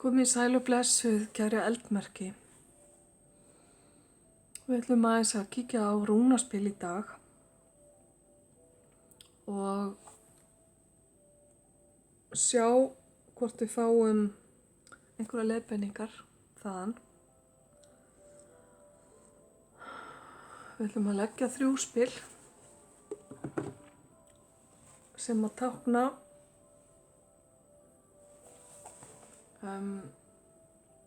Komið sæl og blessuð, kæri eldmerki. Við ætlum aðeins að kíkja á rúnaspil í dag og sjá hvort við fáum einhverja leiðbeiningar þaðan. Við ætlum að leggja 3 spil sem að tákna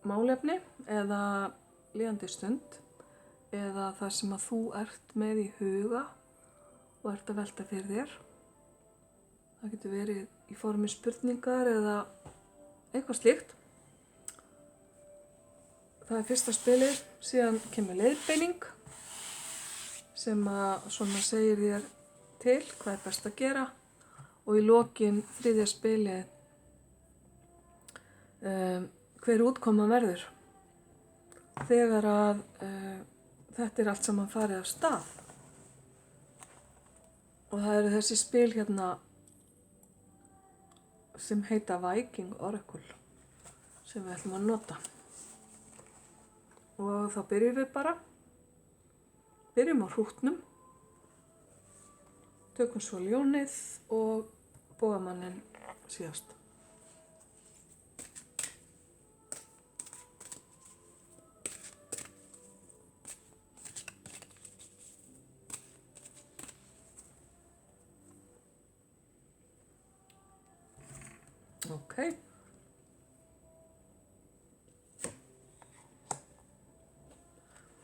málefni eða líðandi stund eða það sem að þú ert með í huga og ert að velta fyrir þér. Það getur verið í formi spurningar eða eitthvað slíkt. Það er fyrsta spilið, síðan kemur leiðbeining sem að svona segir þér til hvað er best að gera og í lokin þriðja spilið hver útkoma verður þegar að þetta er allt saman farið af stað. Og það eru þessi spil hérna sem heita Viking Oracle sem við ætlum að nota. Og þá byrjum við bara. Byrjum á hrútnum. Tökum svo ljónið og bogamanninn síðast. Ok.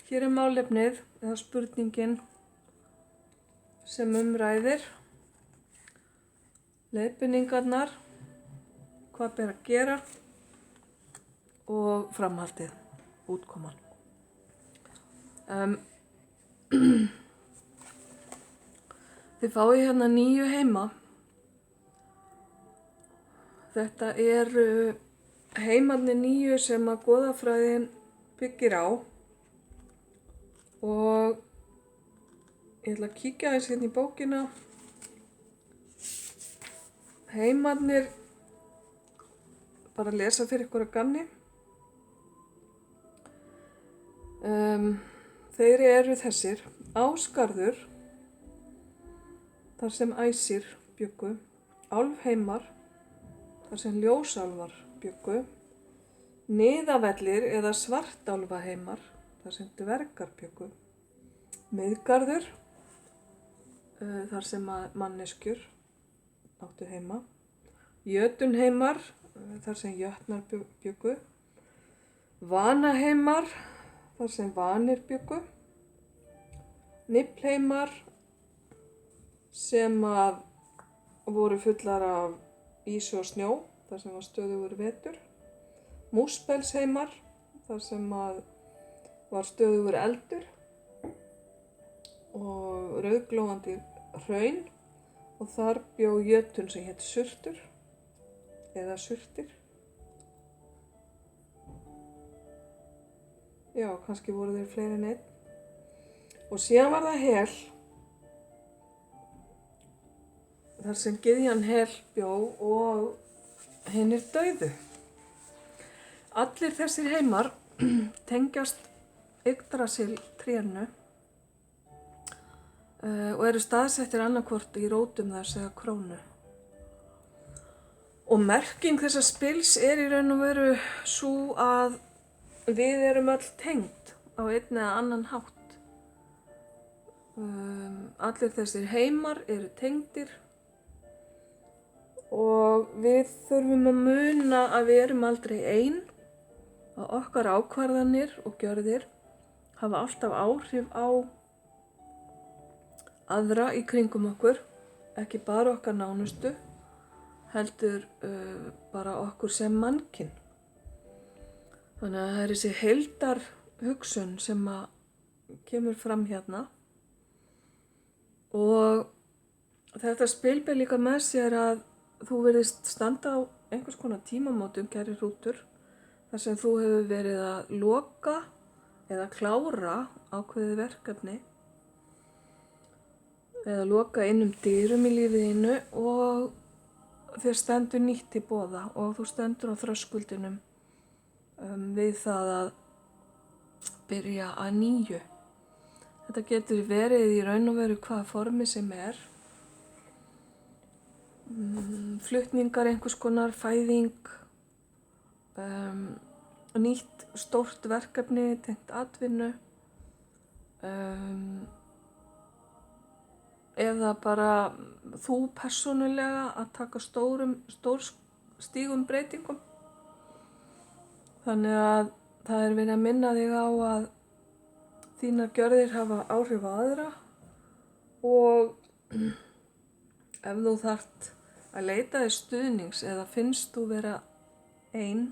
Hér er málefnið eða spurningin sem ræðir. Leiðbeiningarnar, hvað ber að gera og framhaldið, útkoman. Þið fáið hérna 9 heima. Þetta eru heimarnir 9 sem að goðafræðin byggir á og ég ætla að kíkja aðeins hérna í bókina. Heimarnir, bara að lesa fyrir ykkur að gamni. Þeir eru þessir: Ásgarður, þar sem æsir bjuggu, Álfheimar, þar sem ljósálfar bjuggu, Niðavellir eða svartálfaheimar, þar sem dvergar bjuggu, Miðgarður, þar sem manneskjur áttu heima, Jötunheimar, þar sem jötnar bjuggu, Vanaheimar, þar sem vanir bjuggu, Niflheimar, sem að voru fullar af ísi og snjó, þar sem var stöðugur vetur, Múspelsheimar, þar sem að var stöðugur eldur og rauðglóandi hraun og þar bjó jötun sem hét Surtur eða Surtir. Já, kannski voru þeir fleiri en einn. Og síðan var það Hel, þar sem gyðjan Hel bjó og hinir dauðu. Allir þessir heimar tengjast Yggdrasil trénu og eru staðsettir annarkvort í rótum þess eða krónu. Og merking þessa spils er í raun og veru sú að við erum öll tengd á einn eða annan hátt. Allir þessir heimar eru tengdir og við þurfum að muna að við erum aldrei ein, að okkar ákvarðanir og gjörðir hafa alltaf áhrif á aðra í kringum okkur, ekki bara okkar nánustu, heldur bara okkur sem mannkyn. Þannig að það er þessi heildarhugsun sem að kemur fram hérna. Og þetta spil ber líka með sér að þú virðist standa á einhvers konar tímamótum, kæri hrútur, þar sem þú hefur verið að loka eða klára ákveðið verkefni eða loka innum dyrum í lífiðinu og þér stendur nýtt til boða og þú stendur á þröskuldinum við það að byrja að nýju. Þetta getur verið í raun og veru hvaða formi sem er. Flutningar einhvers konar, fæðing, nýtt stórt verkefni, tengt atvinnu, eða bara þú persónulega að taka stórstígum breytingum. Þannig að það er verið að minna þig á að þínar gjörðir hafa áhrif á aðra og ef þú þarft að leita þér stuðnings eða finnst þú vera einn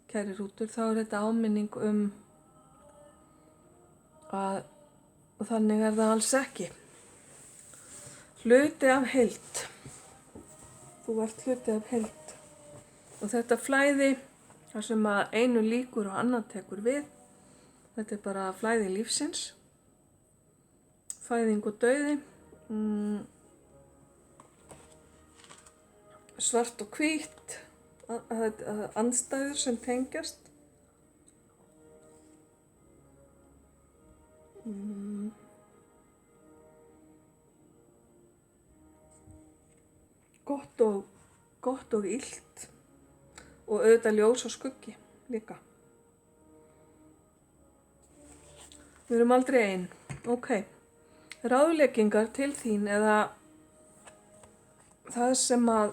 kæri hrútur, þá er þetta áminning að þannig er það alls ekki. Hluti af heild. Þú ert hluti af heild. Og þetta flæði, þar sem að einu lýkur og annan tekur við, þetta er bara flæði lífsins, fæðing og dauði, svart og hvítt, andstæður sem tengjast. Gott og illt og auðvitað ljós og skuggi líka. Við erum aldrei ein. Ok. Ráðleggingar til þín eða það sem að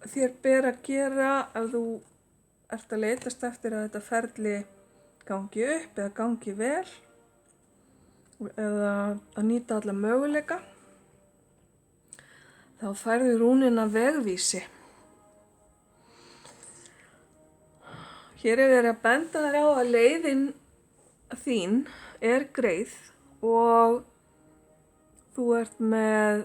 þér ber að gera ef þú ert að leitast eftir að þetta ferli gangi upp eða gangi vel eða að nýta alla möguleika. Þá færðu rúnina vegvísi. Hér er verið að benda þér á að leiðin þín er greið og þú ert með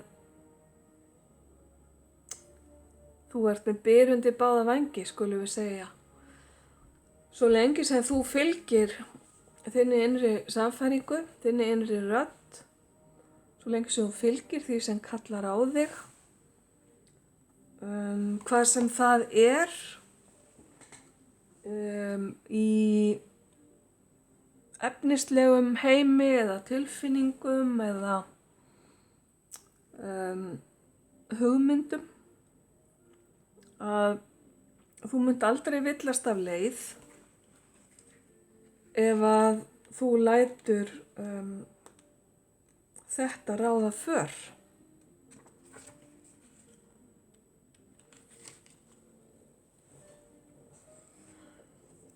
byrjundi báða vængi, skulum við segja. Svo lengi sem þú fylgir þinni innri sannfæringu, þinni innri rödd, svo lengi sem þú fylgir því sem kallar á þig, hvað sem það er, í efnislegum heimi eða tilfinningum eða hugmyndum, að þú munt aldrei villast af leið ef að þú lætur þetta ráða för.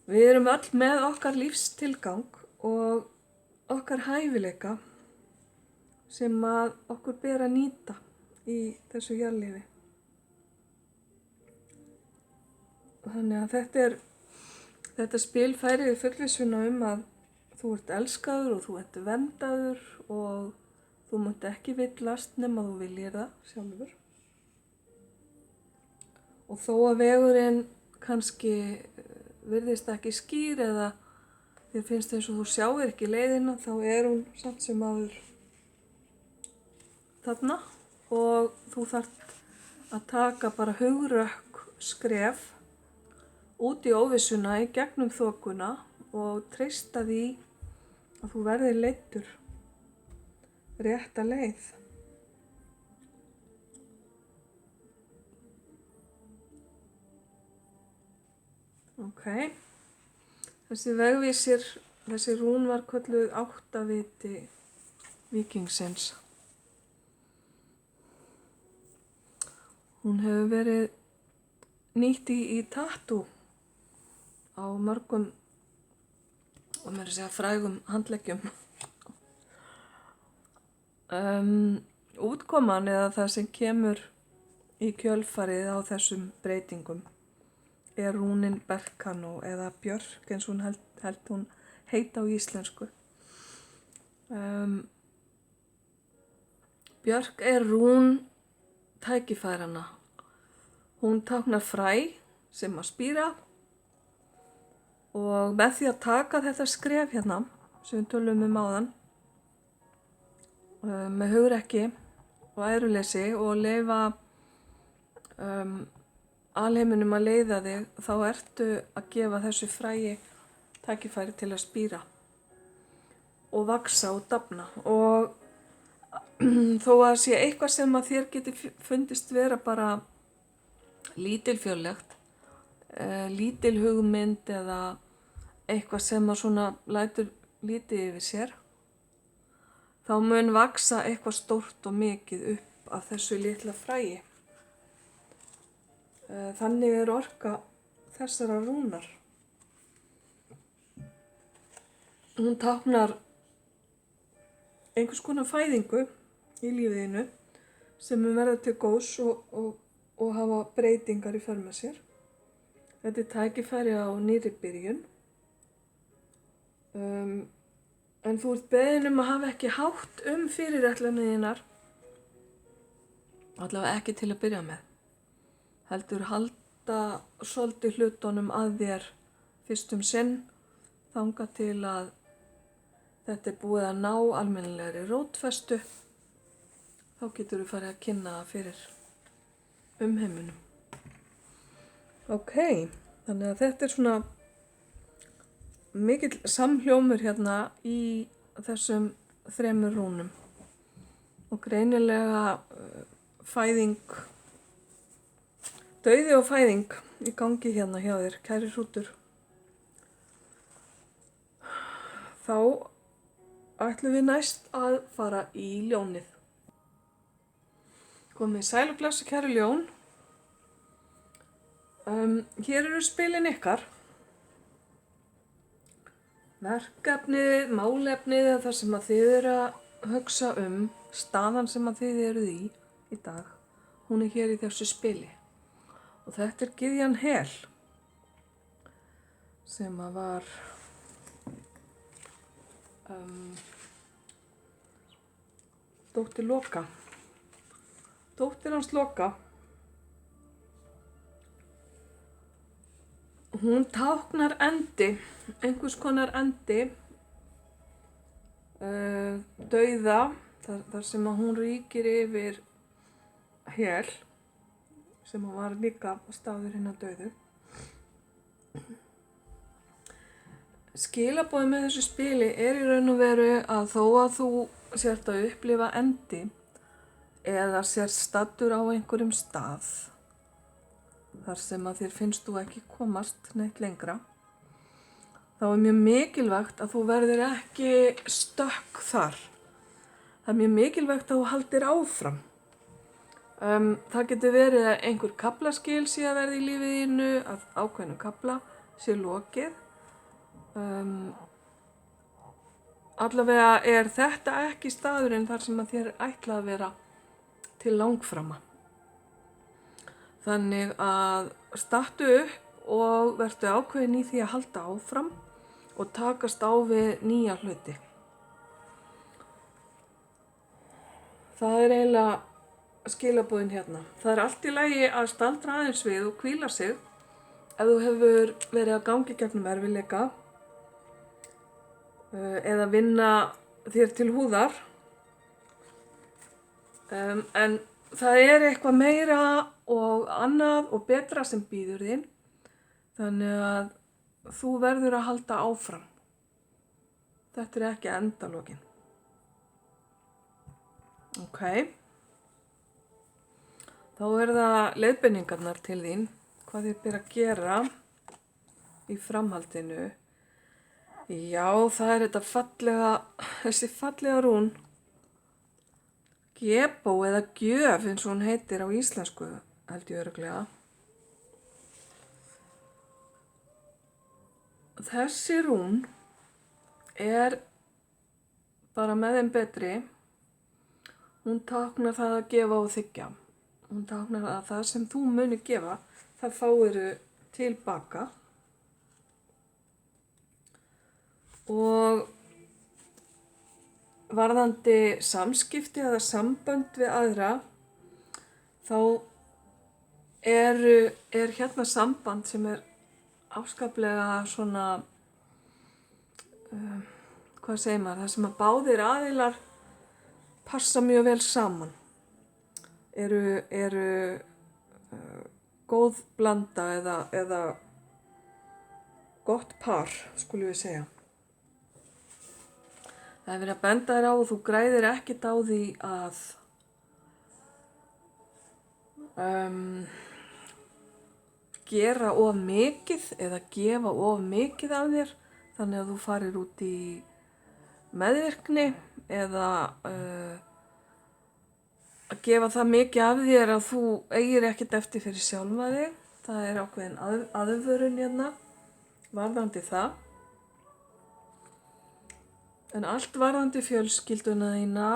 Við erum öll með okkar lífstilgang og okkar hæfileika sem að okkur ber að nýta í þessu jarðlífi. Þannig að þetta spil færir við fullvissuna að þú ert elskaður og þú ert verndaður og þú munt ekki villast nema þú viljir það sjálfur. Og þó að vegurinn kannski virðist ekki skýr eða þér finnst eins og þú sjáir ekki leiðina, þá er hún samt sem áður þarna og þú þarft að taka bara hugrökk skref út í óvissuna í gegnum þokuna og treysta því að þú verðir leiddur rétta leið. Ok, þessi vegvísir, þessi rún var kölluð áttaviti víkingsins. Hún hefur verið nýtt í tattoo á mörgum og meira að segja frægum handleggjum. Útkoman eða það sem kemur í kjölfarið á þessum breytingum er rúnin Berkano eða Björk eins og hún heita á íslensku. Björk er rún tækifæranna. Hún táknar fræ sem að spíra og með því að taka þetta skref hérna sem við tölum áðan með hugrekki og æðruleysi og leyfa alheiminum að leiða þig, þá ertu að gefa þessu fræi tækifæri til að spíra og vaxa og dafna. Og þó að sé eitthvað sem að þér geti fundist vera bara lítilfjörlegt, lítil hugmynd eða eitthvað sem að svona lætur lítið yfir sér, þá mun vaxa eitthvað stórt og mikið upp af þessu litla fræi. Þannig er orka þessara rúnar. Hún táknar einhvers konar fæðingu í lífiðinu sem mun verða til góðs og hafa breytingar í för með sér. Þetta er tækifæri á nýrri byrjun. En þú ert beðin að hafa ekki hátt fyrirætlanir þínar, allavega ekki til að byrja með. Heldur halda svolítið hlutunum að þér fyrst sinn, þangað til að þetta er búið að ná almennilegri rótfestu, þá getur þú farið að kynna það fyrir umheiminum. Ok, þannig að þetta er svona mikill samhljómur hérna í þessum 3 rúnum og greinilega fæðing, dauði og fæðing í gangi hérna hjá þér, kæri hrútur. Þá ætlum við næst að fara í ljónið. Komið sæl og blessu, kæru ljón. Hér eru spilin ykkar. Verkefnið, málefnið eða það sem að þið eru að hugsa staðan sem að þið eruð í dag, hún er hér í þessu spili. Og þetta er gyðjan Hel, sem að var dóttir Loka. Dóttir hans Loka. Hún táknar endi, einhvers konar endi, dauða, þar sem að hún ríkir yfir Hel, sem að var líka staður hinna dauðu. Skilaboðið með þessu spili er í raun og veru að þó að þú sért að upplifa endi eða sért staddur á einhverjum stað þar sem að þér finnst þú ekki komast neitt lengra, þá er mjög mikilvægt að þú verðir ekki stökk þar. Það er mjög mikilvægt að þú haldir áfram. Það getur verið að einhver kaflaskil sé að verða í lífið þínu, að ákveðnum kafla sé lokið. Allavega er þetta ekki staðurinn þar sem að þér ætla að vera til langframa. Þannig að stattu upp og vertu ákveðin í því að halda áfram og takast á við nýja hluti. Það er eiginlega skilaboðin hérna. Það er allt í lagi að staldra aðeins við og hvíla sig ef þú hefur verið að gangi gegnum erfiðleika eða vinna þér til húðar. En það er eitthvað meira og annað og betra sem bíður þín, þannig að þú verður að halda áfram. Þetta er ekki endalokin. Ok. Þá er það leiðbeiningarnar til þín, hvað þið ber að gera í framhaldinu. Já, það er þessi fallega rún, Gebó eða gjöf eins og hún heitir á íslensku, held ég örugglega. Þessi rún er bara með þeim betri. Hún táknar það að gefa og þiggja. Hún táknar að það sem þú muni gefa, það fáiru tilbaka. Og varðandi samskipti eða sambönd við aðra, þá er hérna samband sem er afskaplega svona, hvað segir maður, það sem að báðir aðilar passa mjög vel saman. Eru góð blanda eða gott par, skulum við segja. Það er verið að benda þér á og þú græðir ekkert á því að gera of mikið eða gefa of mikið af þér þannig að þú farir út í meðvirkni eða að gefa það mikið af þér að þú eigir ekkert eftir fyrir sjálfa þig. Það er ákveðin aðvörun hérna varðandi það. En allt varðandi fjölskylduna þína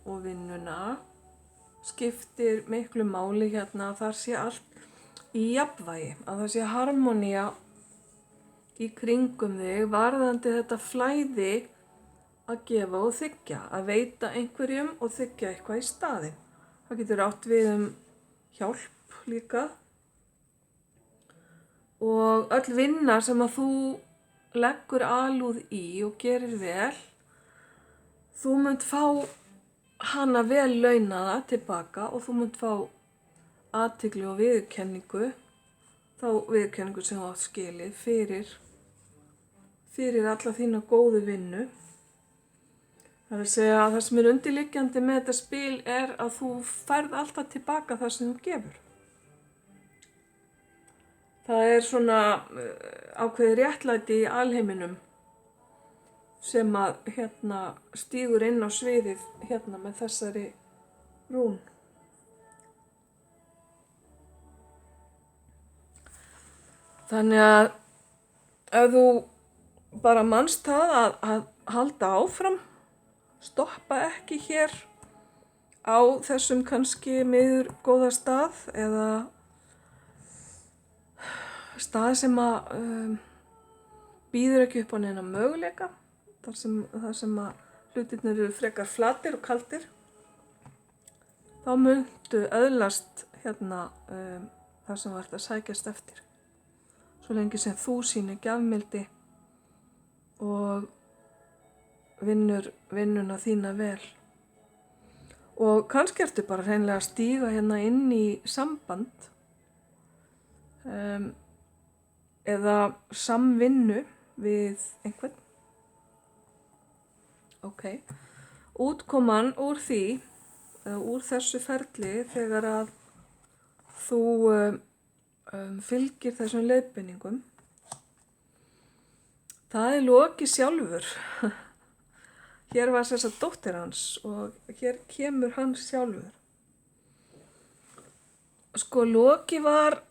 og vinnuna skiptir miklu máli hérna að það sé allt í jafnvægi, að það sé harmonía í kringum þig varðandi þetta flæði að gefa og þiggja, að veita einhverjum og þiggja eitthvað í staðinn. Það getur átt við hjálp líka og öll vinna sem að þú leggur alúð í og gerir vel, þú munt fá hana vel launaða tilbaka og þú munt fá athygli og viðurkenningu, þá viðurkenningu sem þú átt skilið fyrir alla þína góðu vinnu. Það er að segja að það sem er undirliggjandi með þetta spil er að þú færð alltaf tilbaka það sem þú gefur. Það er svona ákveðið réttlæti í alheiminum sem að stígur inn á sviðið með þessari rún. Þannig að ef þú bara manst það að halda áfram, stoppa ekki hér á þessum kannski miður góða stað eða stað sem að býður ekki upp á neina möguleika, þar sem að hlutirnir eru frekar flatir og kaldir, þá muntu öðlast það sem vart að sækjast eftir. Svo lengi sem þú sýnir gjafmildi og vinnuna þína vel. Og kannski ertu bara hreinlega að stíga inn í samband eða samvinnu við einhvern. Ok. Útkoman úr því, úr þessu ferli þegar að þú fylgir þessum leiðbeiningum, það er Loki sjálfur. Hér var þess að dóttir hans og hér kemur hann sjálfur. Sko, Loki var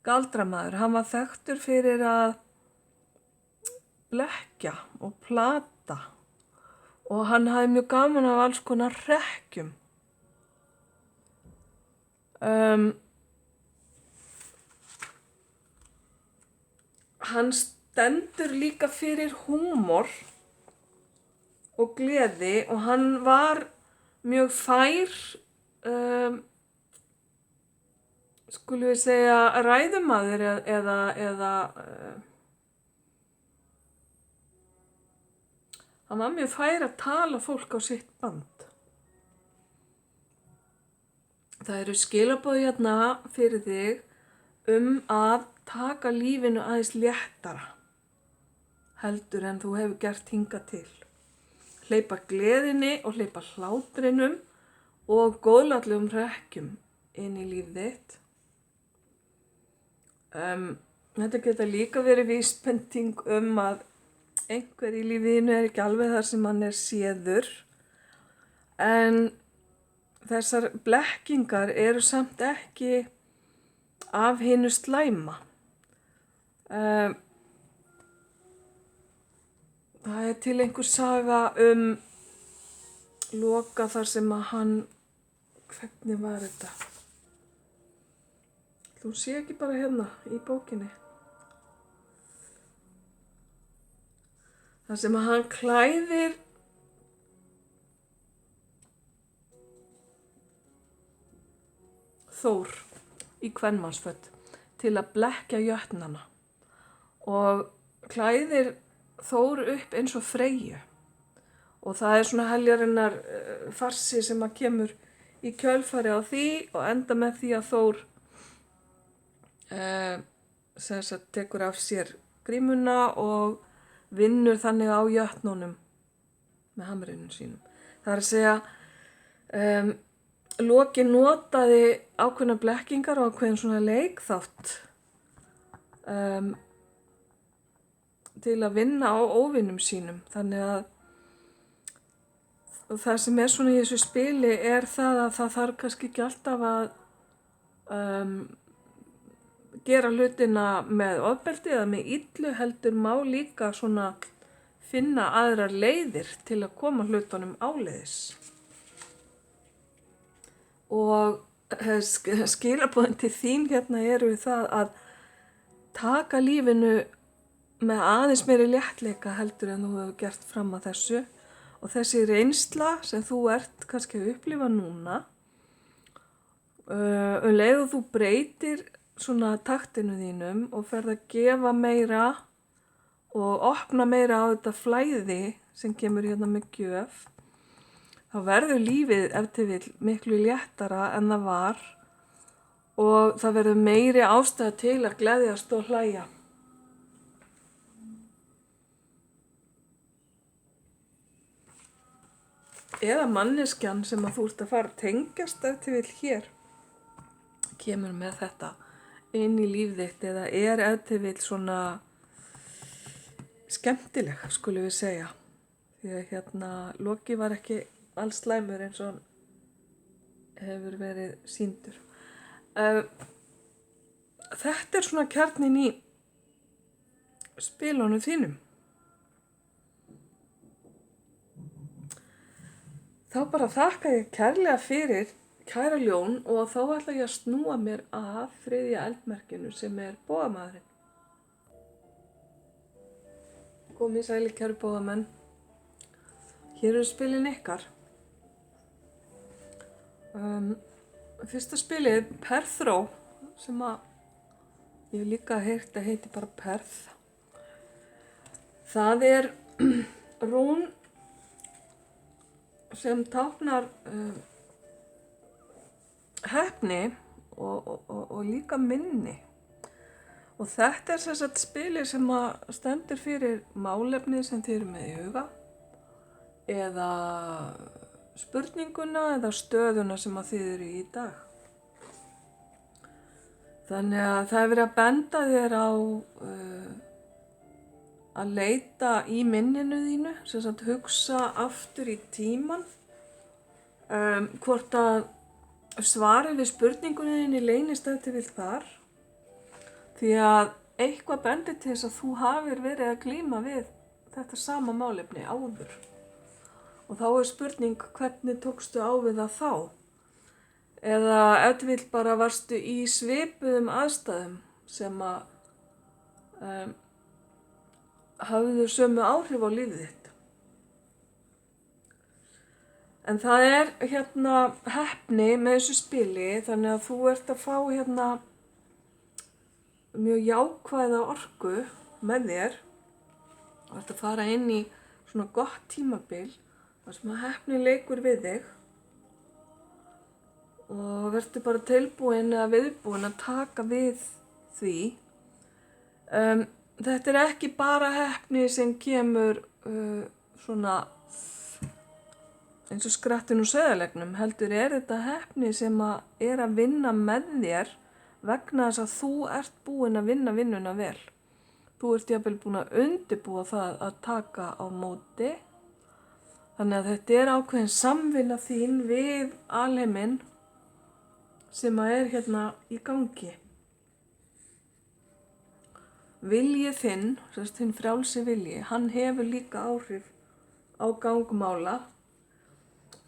galdramaður. Hann var þekktur fyrir að blekkja og plata og hann hafði mjög gaman af alls konar hrekkjum. Hann stendur líka fyrir húmor og gleði og hann var mjög fær, skulum við segja, ræðumaður eða hann var mjög fær að tala fólk á sitt band. Það eru skilaboð fyrir þig að taka lífinu aðeins léttara heldur en þú hefur gert hingað til. Hleypa gleðinni og hleypa hlátrinum og góðlátlegum hrekkjum inn í líf þitt. Þetta geta líka verið vísbending að einhver í lífinu er ekki alveg þar sem hann er séður, en þessar blekkingar eru samt ekki af hinu slæma. Það er til einhver saga Loka þar sem að hann, hvernig var þetta? Þú sé ekki bara í bókinni. Þar sem að hann klæðir Þór í kvenmannsföt til að blekkja jötnana og klæðir Þór upp eins og Freyju og það er svona heljarinnar farsi sem að kemur í kjölfari á því og enda með því að Þór sem sagt tekur af sér grímuna og vinnur þannig á jötnunum með hamrinum sínum. Það er að segja, Loki notaði ákveðna blekkingar og ákveðin svona leikþátt til að vinna á óvinum sínum. Þannig að það sem er svona í þessu spili er það að það þarf kannski ekki alltaf að gera hlutina með ofbeldi eða með illu, heldur má líka svona finna aðrar leiðir til að koma hlutunum áleiðis. Og skilaboðin til þín hérna eru það að taka lífinu með aðeins meiri léttleika heldur en þú hefur gert fram að þessu. Og þessi reynsla sem þú ert kannski að upplifa núna, leið og þú breytir svona taktinu þínum og ferð að gefa meira og opna meira á þetta flæði sem kemur hérna með gjöf, þá verður lífið ef til vill miklu léttara en það var og það verður meiri ástæða til að gleðjast og hlæja. Eða manneskjan sem að þú ert að fara að tengjast ef til vill hér kemur með þetta inn í líf þitt eða er ef til vill svona skemmtileg, skulum við segja. Því að hérna Loki var ekki alls slæmur eins og hann hefur verið sýndur. Þetta er svona kjarnin í spilunum þínum. Þá bara þakka ég kærlega fyrir, kæra ljón, og þá ætla ég að snúa mér að þriðja eldmerkinu sem er bogamaðurinn. Komið sæli kæru bogamenn. Hér eru spilin ykkar. Fyrsta spilið, Perþró, sem að ég hef líka heyrt að heiti bara Perð. Það er rún sem táknar heppni og líka minni. Og þetta er sem sagt spilið sem að stendur fyrir málefnið sem þið eru með í huga eða spurninguna eða stöðuna sem að þið eru í dag. Þannig að það er verið að benda þér á að leita í minninu þínu, sem sagt hugsa aftur í tíman, hvort að svarið við spurningunni þinni leynist ef til vill þar. Því að eitthvað bendir til þess að þú hafir verið að glíma við þetta sama málefni áður. Og þá er spurning, hvernig tókstu á við það þá? Eða ef til vill bara varstu í svipuðum aðstæðum sem að hafðu sömu áhrif á lífið þitt. En það er hérna heppni með þessu spili, þannig að þú ert að fá hérna mjög jákvæða orku með þér og ert að fara inn í svona gott tímabil þar sem að heppni leikur við þig og verður bara tilbúin eða viðbúin að taka við því. Þetta er ekki bara heppni sem kemur svona eins og skrattinn úr sauðarleggnum, heldur er þetta heppni sem að er að vinna með þér vegna þess að þú ert búin að vinna vinnuna vel. Þú ert jafnvel búin að undirbúa það að taka á móti. Þannig að þetta er ákveðin samvinna þín við alheiminn sem að er hérna í gangi. Vilji þinn, þinn frjálsi vilji, hann hefur líka áhrif á gangmála.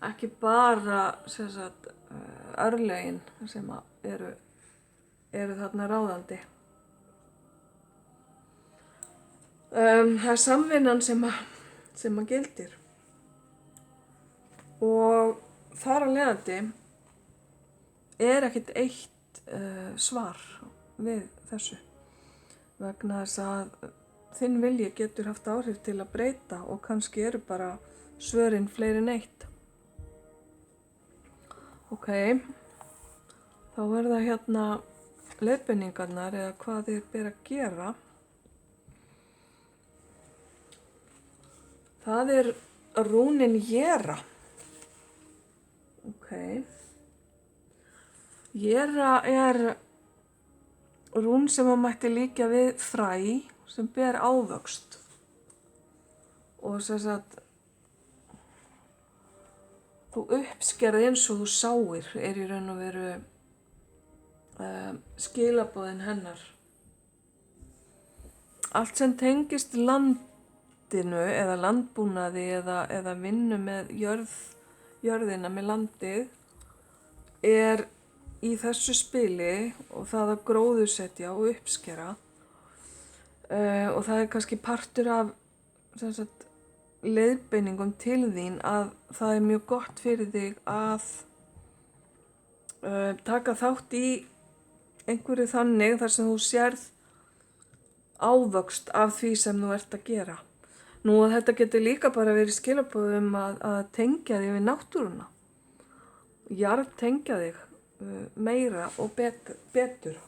Ekki bara örlögin sem að eru þarna ráðandi. Það er samvinnan sem að gildir. Og þar af leiðandi er ekkert eitt svar við þessu. Vegna þess að þinn vilji getur haft áhrif til að breyta og kannski eru bara svörin fleiri en eitt. Ok, þá verða hérna leiðbeiningarnar eða hvað þið ber að gera. Það er rúnin Jera. Ok. Jera er rún sem að mætti líkja við fræ sem ber ávöxt. Og sem sagt, þú uppskerð eins og þú sáir er í raun og veru skilaboðin hennar. Allt sem tengist landinu eða landbúnaði eða vinnu með jörðina með landið er í þessu spili og það að gróðursetja og uppskera. Og það er kannski partur af sem sagt, leiðbeiningum til þín að það er mjög gott fyrir þig að taka þátt í einhverju þannig þar sem þú sérð ávöxt af því sem þú ert að gera. Nú að þetta getur líka bara verið skilaboð að tengja þig við náttúruna. Jarðtengja þig meira og betur.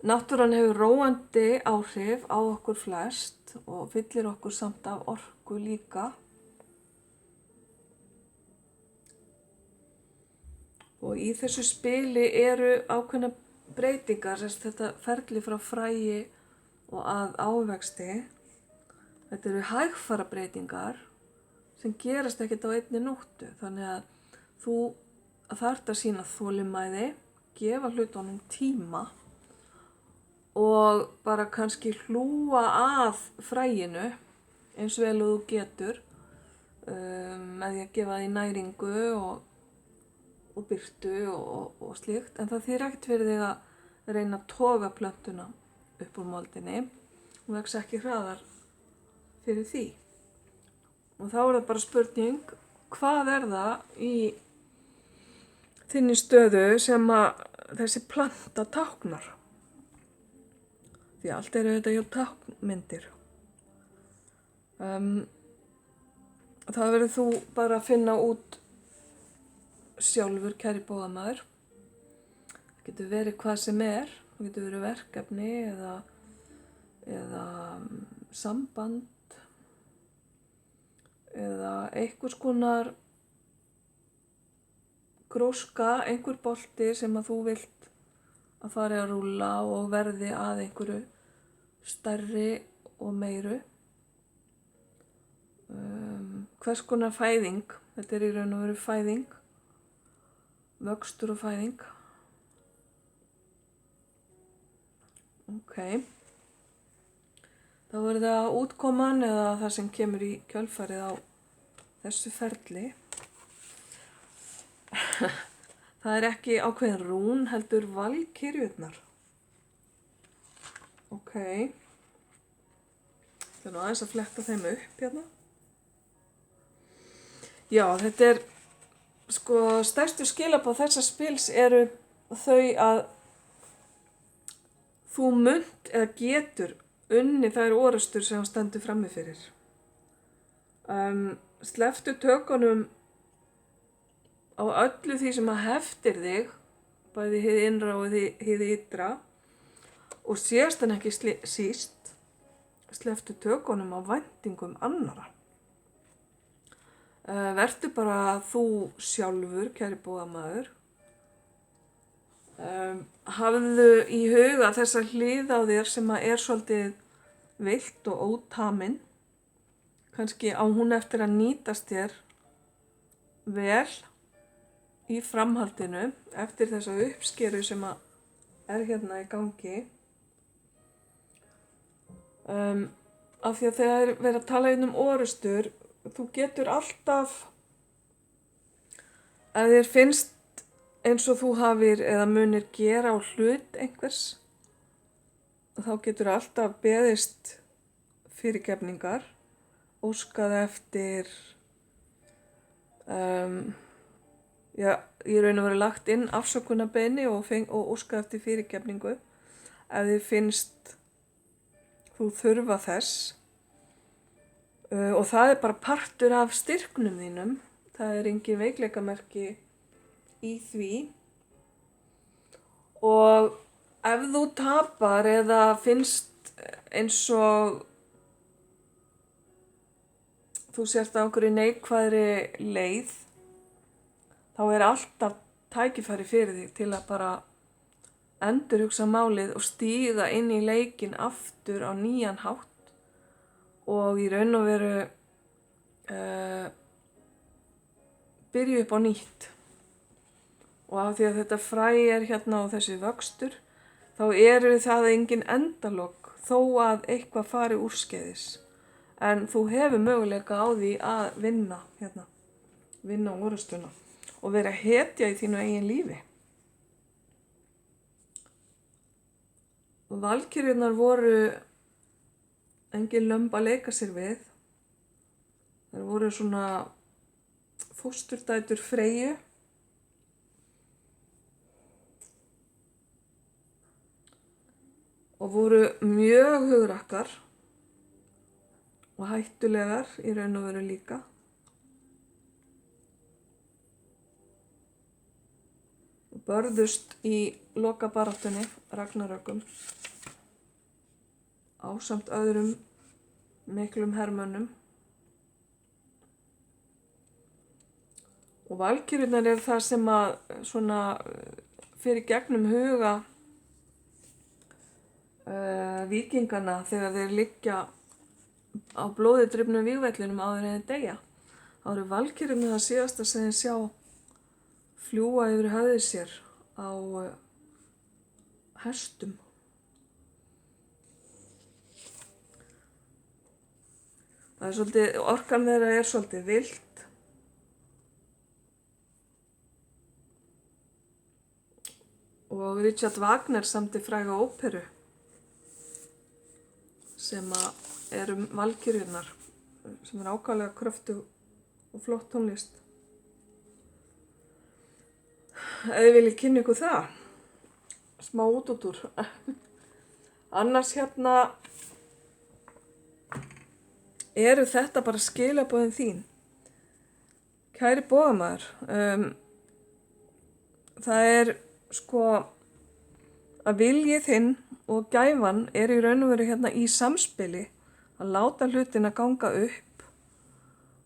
Náttúran hefur róandi áhrif á okkur flest og fyllir okkur samt af orku líka. Og í þessu spili eru ákveðna breytingar, þetta ferli frá fræi og að ávexti. Þetta eru hægfara breytingar sem gerast ekkert á einni nóttu. Þannig að þú þarft að sýna þolinmæði, gefa hlutunum tíma og bara kannski hlúa að fræinu eins vel og þú getur með því að gefa því næringu og birtu og slíkt. En það þýðir ekkert fyrir þig að reyna að toga plöntuna upp úr moldinni. Hún vex ekki hraðar fyrir því. Og þá er það bara spurning, hvað er það í þinni stöðu sem að þessi planta táknar? Því allt eru þetta táknmyndir. Það verður þú bara að finna út sjálfur, kæri bóðamaður. Það getur verið hvað sem er. Það getur verið verkefni eða samband eða einhvers konar gróska, einhver bolti sem að þú vilt að fari að rúlla og verði að einhverju stærri og meiru. Hvers konar fæðing, þetta er í raun og veru fæðing, vöxtur og fæðing. Ok. Þá er það útkoman eða það sem kemur í kjölfarið á þessu ferli. Það er ekki ákveðin rún, heldur valkyrjurnar. Ok. Það er nú aðeins að fletta þeim upp hérna. Já, þetta er, stærstu skilaboð þessa spils eru þau að þú munt eða getur unnið þær orrustur sem stendur frammi fyrir. Slepptu tökunum á öllu því sem að heftir þig, bæði hið innra og hið ytra, og síðast en ekki síst, slepptu tökunum á væntingum annarra. Vertu bara þú sjálfur, kæri bóðamaður. Hafðu í huga þessa hlið á þér sem að er svolítið villt og ótamin. Kannski á hún eftir að nýtast þér vel í framhaldinu eftir þessa uppskeru sem að er hérna í gangi. Af því að þegar verið að tala um orrustur, þú getur alltaf, ef þér finnst eins og þú hafir eða munir gera á hlut einhvers, þá getur alltaf beðist fyrirgefningar, óskað eftir, í raun og veru lagt inn afsökunarbeiðni og óskað eftir fyrirgefningu, ef þér finnst þú þurfa þess. Og það er bara partur af styrknum þínum Það er engin veikleikamerki í því. Og ef þú tapar eða finnst eins og þú sért á einhverju neikvæðri leið, þá er alltaf tækifæri fyrir þig til að bara endurhugsa málið og stíga inn í leikinn aftur á nýjan hátt og í raun og veru byrja upp á nýtt. Og af því að þetta fræ er hérna og þessi vöxtur, þá eru það engin endalok þó að eitthvað fari úrskeiðis. En þú hefur möguleika á því að vinna orustuna og vera hetja í þínu eigin lífi. Og valkyrjurnar voru engin lömb að leika sér við. Þær voru svona fósturdætur Freyju. Og voru mjög hugrakkar og hættulegar í raun og veru líka. Og börðust í lokabaráttunni, Ragnarökum, ásamt öðrum miklum hermönnum. Og valkyrjurnar er það sem að svona fyrir gegnum huga víkingana þegar þeir liggja á blóði drifnum vígvellinum áður en þeir deyja. Þá eru valkyrjurnar það síðasta sem þeir sjá fljúga yfir höfði sér á hestum. Það er svolítið, orkan þeirra er svolítið vild. Og Richard Wagner samdi fræga óperu sem eru valkyrjurnar, sem er ákaflega kröftug og flott tónlist. Ef þið viljið kynna ykkur það, smá útúr. Annars eru þetta bara skilaboðin þín. Kæri bogamaður, það er að vilji þinn og gæfan er í raun og veru í samspili að láta hlutina ganga upp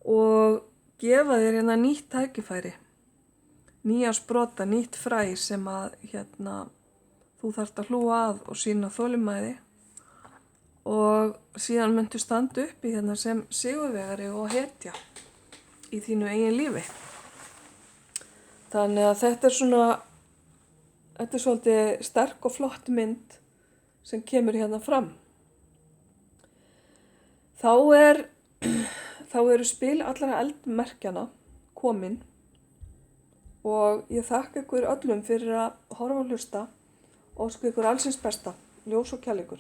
og gefa þér nýtt tækifæri, nýja sprota, nýtt fræ sem að þú þarft að hlúa að og sýna þolinmæði og síðan muntu standa upp í sem sigurvegari og hetja í þínu eigin lífi. Þannig að þetta er svolítið sterk og flott mynd sem kemur fram. Þá eru spil allra eldmerkjana komin og ég þakka ykkur öllum fyrir að horfa og hlusta og óska ykkur allsins besta, ljós og kærleikur.